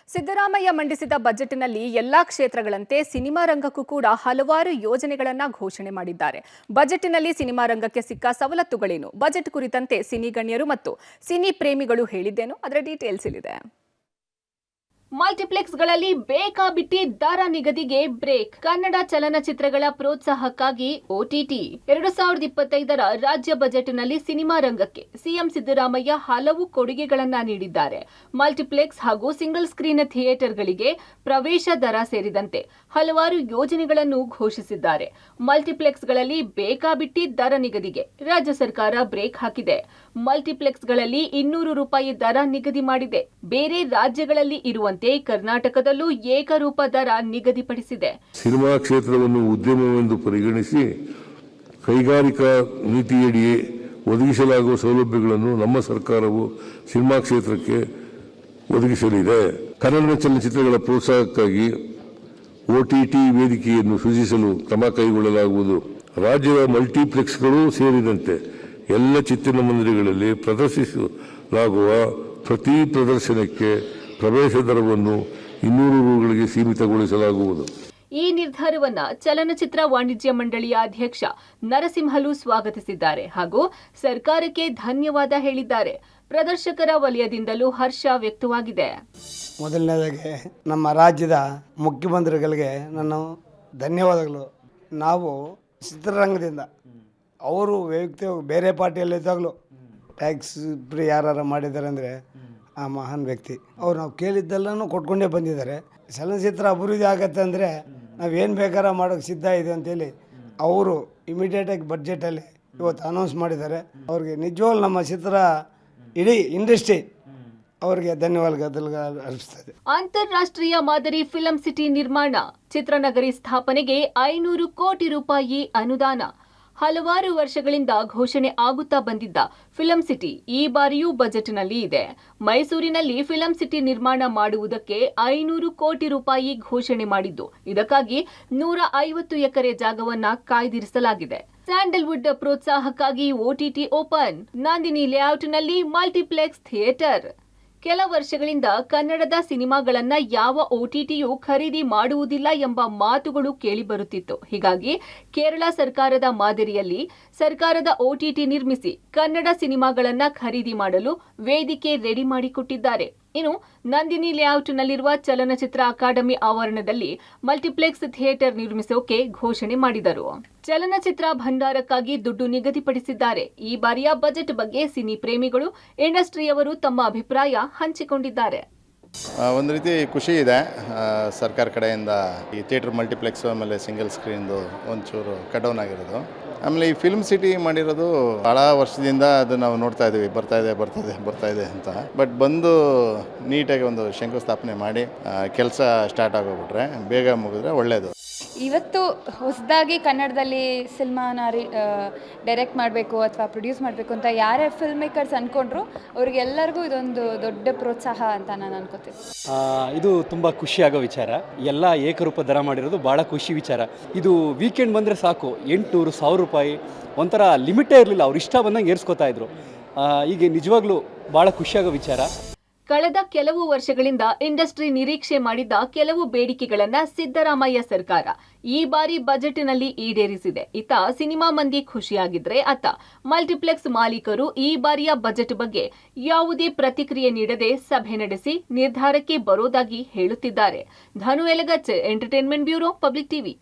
ಸಿದ್ದರಾಮಯ್ಯ ಮಂಡಿಸಿದ ಬಜೆಟ್ನಲ್ಲಿ ಎಲ್ಲಾ ಕ್ಷೇತ್ರಗಳಂತೆ ಸಿನಿಮಾ ರಂಗಕ್ಕೂ ಕೂಡ ಹಲವಾರು ಯೋಜನೆಗಳನ್ನ ಘೋಷಣೆ ಮಾಡಿದ್ದಾರೆ. ಬಜೆಟ್ನಲ್ಲಿ ಸಿನಿಮಾ ರಂಗಕ್ಕೆ ಸಿಕ್ಕ ಸವಲತ್ತುಗಳೇನು? ಬಜೆಟ್ ಕುರಿತಂತೆ ಸಿನಿ ಗಣ್ಯರು ಮತ್ತು ಸಿನಿ ಪ್ರೇಮಿಗಳು ಹೇಳಿದ್ದೇನು? ಅದರ ಡೀಟೇಲ್ಸ್ ಇಲ್ಲಿದೆ. ಮಲ್ಟಿಪ್ಲೆಕ್ಸ್ಗಳಲ್ಲಿ ಬೇಕಾಬಿಟ್ಟಿ ದರ ನಿಗದಿಗೆ ಬ್ರೇಕ್. ಕನ್ನಡ ಚಲನಚಿತ್ರಗಳ ಪ್ರೋತ್ಸಾಹಕ್ಕಾಗಿ OTT 2025ರ ರಾಜ್ಯ ಬಜೆಟ್ನಲ್ಲಿ ಸಿನಿಮಾ ರಂಗಕ್ಕೆ ಸಿಎಂ ಸಿದ್ದರಾಮಯ್ಯ ಹಲವು ಕೊಡುಗೆಗಳನ್ನ ನೀಡಿದ್ದಾರೆ. ಮಲ್ಟಿಪ್ಲೆಕ್ಸ್ ಹಾಗೂ ಸಿಂಗಲ್ ಸ್ಕ್ರೀನ್ ಥಿಯೇಟರ್ಗಳಿಗೆ ಪ್ರವೇಶ ದರ ಸೇರಿದಂತೆ ಹಲವಾರು ಯೋಜನೆಗಳನ್ನು ಘೋಷಿಸಿದ್ದಾರೆ. ಮಲ್ಟಿಪ್ಲೆಕ್ಸ್ಗಳಲ್ಲಿ ಬೇಕಾಬಿಟ್ಟಿ ದರ ನಿಗದಿಗೆ ರಾಜ್ಯ ಸರ್ಕಾರ ಬ್ರೇಕ್ ಹಾಕಿದೆ. ಮಲ್ಟಿಪ್ಲೆಕ್ಸ್ಗಳಲ್ಲಿ 200 ರೂಪಾಯಿ ದರ ನಿಗದಿ ಮಾಡಿದೆ. ಬೇರೆ ರಾಜ್ಯಗಳಲ್ಲಿ ಇರುವಂತೆ ಕರ್ನಾಟಕದಲ್ಲೂ ಏಕರೂಪ ದರ ನಿಗದಿಪಡಿಸಿದೆ. ಸಿನಿಮಾ ಕ್ಷೇತ್ರವನ್ನು ಉದ್ಯಮವೆಂದು ಪರಿಗಣಿಸಿ ಕೈಗಾರಿಕಾ ನೀತಿಯಡಿಯೇ ಒದಗಿಸಲಾಗುವ ಸೌಲಭ್ಯಗಳನ್ನು ನಮ್ಮ ಸರ್ಕಾರವು ಸಿನಿಮಾ ಕ್ಷೇತ್ರಕ್ಕೆ ಒದಗಿಸಲಿದೆ. ಕನ್ನಡ ಚಲನಚಿತ್ರಗಳ ಪ್ರೋತ್ಸಾಹಕ್ಕಾಗಿ OTT ವೇದಿಕೆಯನ್ನು ಸೃಜಿಸಲು ಕ್ರಮ ಕೈಗೊಳ್ಳಲಾಗುವುದು. ರಾಜ್ಯದ ಮಲ್ಟಿಪ್ಲೆಕ್ಸ್ಗಳು ಸೇರಿದಂತೆ ಎಲ್ಲ ಚಿತ್ರಮಂದಿರಗಳಲ್ಲಿ ಪ್ರದರ್ಶಿಸಲಾಗುವ ಪ್ರತಿ ಪ್ರದರ್ಶನಕ್ಕೆ ಪ್ರವೇಶ ದರವನ್ನು 200 ರೂಗಳಿಗೆ ಸೀಮಿತಗೊಳಿಸಲಾಗುವುದು. ಈ ನಿರ್ಧಾರವನ್ನ ಚಲನಚಿತ್ರ ವಾಣಿಜ್ಯ ಮಂಡಳಿಯ ಅಧ್ಯಕ್ಷ ನರಸಿಂಹಲು ಸ್ವಾಗತಿಸಿದ್ದಾರೆ ಹಾಗೂ ಸರ್ಕಾರಕ್ಕೆ ಧನ್ಯವಾದ ಹೇಳಿದ್ದಾರೆ. ಪ್ರದರ್ಶಕರ ವಲಯದಿಂದಲೂ ಹರ್ಷ ವ್ಯಕ್ತವಾಗಿದೆ. ಮೊದಲನೇದಾಗಿ ನಮ್ಮ ರಾಜ್ಯದ ಮುಖ್ಯಮಂತ್ರಿಗಳಿಗೆ ನನ್ನ ಧನ್ಯವಾದಗಳು. ನಾವು ಚಿತ್ರರಂಗದಿಂದ ಅವರು ವೈಯಕ್ತಿಕ ಬೇರೆ ಪಾರ್ಟಿಯಲ್ಲಿದ್ದಾಗಲೂ ಟ್ಯಾಕ್ಸ್ ಫ್ರೀ ಯಾರು ಮಾಡಿದ್ದಾರೆ ಅಂದರೆ ಆ ಮಹಾನ್ ವ್ಯಕ್ತಿ. ಅವ್ರು ನಾವು ಕೇಳಿದ್ದೆಲ್ಲನೂ ಕೊಟ್ಕೊಂಡೇ ಬಂದಿದ್ದಾರೆ. ಚಲನಚಿತ್ರ ಅಭಿವೃದ್ಧಿ ಆಗತ್ತೆ ಅಂದರೆ ನಾವೇನು ಬೇಕಾದ್ರೆ ಮಾಡೋಕ್ಕೆ ಸಿದ್ಧ ಇದೆ ಅಂತೇಳಿ ಅವರು ಇಮಿಡಿಯೇಟಾಗಿ ಬಡ್ಜೆಟಲ್ಲಿ ಇವತ್ತು ಅನೌನ್ಸ್ ಮಾಡಿದ್ದಾರೆ. ಅವ್ರಿಗೆ ನಿಜವಾಗ್ಲೂ ನಮ್ಮ ಚಿತ್ರ ಇಡೀ ಇಂಡಸ್ಟ್ರಿ ಅವರಿಗೆ ಧನ್ಯವಾದ ಅರ್ಪಿಸ್ತದೆ. ಅಂತಾರಾಷ್ಟ್ರೀಯ ಮಾದರಿ ಫಿಲಂ ಸಿಟಿ ನಿರ್ಮಾಣ, ಚಿತ್ರನಗರಿ ಸ್ಥಾಪನೆಗೆ 500 ಕೋಟಿ ರೂಪಾಯಿ ಅನುದಾನ. ಹಲವಾರು ವರ್ಷಗಳಿಂದ ಘೋಷಣೆ ಆಗುತ್ತಾ ಬಂದಿದ್ದ ಫಿಲಂ ಸಿಟಿ ಈ ಬಾರಿಯೂ ಬಜೆಟ್ನಲ್ಲಿ ಇದೆ. ಮೈಸೂರಿನಲ್ಲಿ ಫಿಲಂ ಸಿಟಿ ನಿರ್ಮಾಣ ಮಾಡುವುದಕ್ಕೆ 500 ಕೋಟಿ ರೂಪಾಯಿ ಘೋಷಣೆ ಮಾಡಿದ್ದು, ಇದಕ್ಕಾಗಿ 150 ಎಕರೆ ಜಾಗವನ್ನ ಕಾಯ್ದಿರಿಸಲಾಗಿದೆ. ಸ್ಯಾಂಡಲ್ವುಡ್ ಪ್ರೋತ್ಸಾಹಕ್ಕಾಗಿ OTT ಓಪನ್. ನಂದಿನಿ ಲೇಔಟ್ನಲ್ಲಿ ಮಲ್ಟಿಪ್ಲೆಕ್ಸ್ ಥಿಯೇಟರ್. ಕೆಲ ವರ್ಷಗಳಿಂದ ಕನ್ನಡದ ಸಿನಿಮಾಗಳನ್ನ ಯಾವ OTTಯೂ ಖರೀದಿ ಮಾಡುವುದಿಲ್ಲ ಎಂಬ ಮಾತುಗಳು ಕೇಳಿಬರುತ್ತಿತ್ತು. ಹೀಗಾಗಿ ಕೇರಳ ಸರ್ಕಾರದ ಮಾದರಿಯಲ್ಲಿ ಸರ್ಕಾರದ OTT ನಿರ್ಮಿಸಿ ಕನ್ನಡ ಸಿನಿಮಾಗಳನ್ನ ಖರೀದಿ ಮಾಡಲು ವೇದಿಕೆ ರೆಡಿ ಮಾಡಿಕೊಟ್ಟಿದ್ದಾರೆ. ಇನ್ನು ನಂದಿನಿ ಲೇಔಟ್ನಲ್ಲಿರುವ ಚಲನಚಿತ್ರ ಅಕಾಡೆಮಿ ಆವರಣದಲ್ಲಿ ಮಲ್ಟಿಪ್ಲೆಕ್ಸ್ ಥಿಯೇಟರ್ ನಿರ್ಮಿಸೋಕೆ ಘೋಷಣೆ ಮಾಡಿದರು. ಚಲನಚಿತ್ರ ಭಂಡಾರಕ್ಕಾಗಿ ದುಡ್ಡು ನಿಗದಿಪಡಿಸಿದ್ದಾರೆ. ಈ ಬಾರಿಯ ಬಜೆಟ್ ಬಗ್ಗೆ ಸಿನಿ ಪ್ರೇಮಿಗಳು, ಇಂಡಸ್ಟ್ರಿಯವರು ತಮ್ಮ ಅಭಿಪ್ರಾಯ ಹಂಚಿಕೊಂಡಿದ್ದಾರೆ. ಒಂದು ರೀತಿ ಖುಷಿ ಇದೆ. ಸರ್ಕಾರ ಕಡೆಯಿಂದ ಈ ಥಿಯೇಟರ್ ಮಲ್ಟಿಪ್ಲೆಕ್ಸ್ ಆಮೇಲೆ ಸಿಂಗಲ್ ಸ್ಕ್ರೀನ್ದು ಒಂಚೂರು ಕಟ್ ಡೌನ್ ಆಗಿರೋದು. ಆಮೇಲೆ ಈ ಫಿಲ್ಮ್ ಸಿಟಿ ಮಾಡಿರೋದು ಭಾಳ ವರ್ಷದಿಂದ ಅದು ನಾವು ನೋಡ್ತಾ ಇದ್ದೀವಿ, ಬರ್ತಾ ಇದೆ ಅಂತ. ಬಟ್ ಬಂದು ನೀಟಾಗಿ ಒಂದು ಶಂಕುಸ್ಥಾಪನೆ ಮಾಡಿ ಕೆಲಸ ಸ್ಟಾರ್ಟ್ ಆಗೋಗ್ಬಿಟ್ರೆ ಬೇಗ ಮುಗಿದ್ರೆ ಒಳ್ಳೆಯದು. ಇವತ್ತು ಹೊಸದಾಗಿ ಕನ್ನಡದಲ್ಲಿ ಸಿನಿಮಾನ ಡೈರೆಕ್ಟ್ ಮಾಡಬೇಕು ಅಥವಾ ಪ್ರೊಡ್ಯೂಸ್ ಮಾಡಬೇಕು ಅಂತ ಯಾರೇ ಫಿಲ್ಮ್ ಮೇಕರ್ಸ್ ಅಂದ್ಕೊಂಡ್ರು ಅವ್ರಿಗೆಲ್ಲರಿಗೂ ಇದೊಂದು ದೊಡ್ಡ ಪ್ರೋತ್ಸಾಹ ಅಂತ ನಾನು ಅನ್ಕೋತೀನಿ. ಇದು ತುಂಬ ಖುಷಿಯಾಗೋ ವಿಚಾರ. ಎಲ್ಲ ಏಕರೂಪ ದರ ಮಾಡಿರೋದು ಭಾಳ ಖುಷಿ ವಿಚಾರ. ಇದು ವೀಕೆಂಡ್ ಬಂದರೆ ಸಾಕು 800-1000 ರೂಪಾಯಿ, ಒಂಥರ ಲಿಮಿಟೇ ಇರಲಿಲ್ಲ, ಅವ್ರು ಇಷ್ಟ ಬಂದಂಗೆ ಏರಿಸ್ಕೊತಾ ಇದ್ರು. ಈಗ ನಿಜವಾಗ್ಲೂ ಭಾಳ ಖುಷಿಯಾಗೋ ವಿಚಾರ. ಕಳೆದ ಕೆಲವು ವರ್ಷಗಳಿಂದ ಇಂಡಸ್ಟ್ರಿ ನಿರೀಕ್ಷೆ ಮಾಡಿದ್ದ ಕೆಲವು ಬೇಡಿಕೆಗಳನ್ನ ಸಿದ್ದರಾಮಯ್ಯ ಸರ್ಕಾರ ಈ ಬಾರಿ ಬಜೆಟ್ನಲ್ಲಿ ಈಡೇರಿಸಿದೆ. ಇತ್ತ ಸಿನಿಮಾ ಮಂದಿ ಖುಷಿಯಾಗಿದ್ರೆ ಅತ್ತ ಮಲ್ಟಿಪ್ಲೆಕ್ಸ್ ಮಾಲೀಕರು ಈ ಬಾರಿಯ ಬಜೆಟ್ ಬಗ್ಗೆ ಯಾವುದೇ ಪ್ರತಿಕ್ರಿಯೆ ನೀಡದೆ ಸಭೆ ನಡೆಸಿ ನಿರ್ಧಾರಕ್ಕೆ ಬರೋದಾಗಿ ಹೇಳುತ್ತಿದ್ದಾರೆ. ಧನು ಎಲಗಚ್ಚೆ, ಎಂಟರ್ಟೈನ್ಮೆಂಟ್ ಬ್ಯೂರೋ, ಪಬ್ಲಿಕ್ ಟಿವಿ.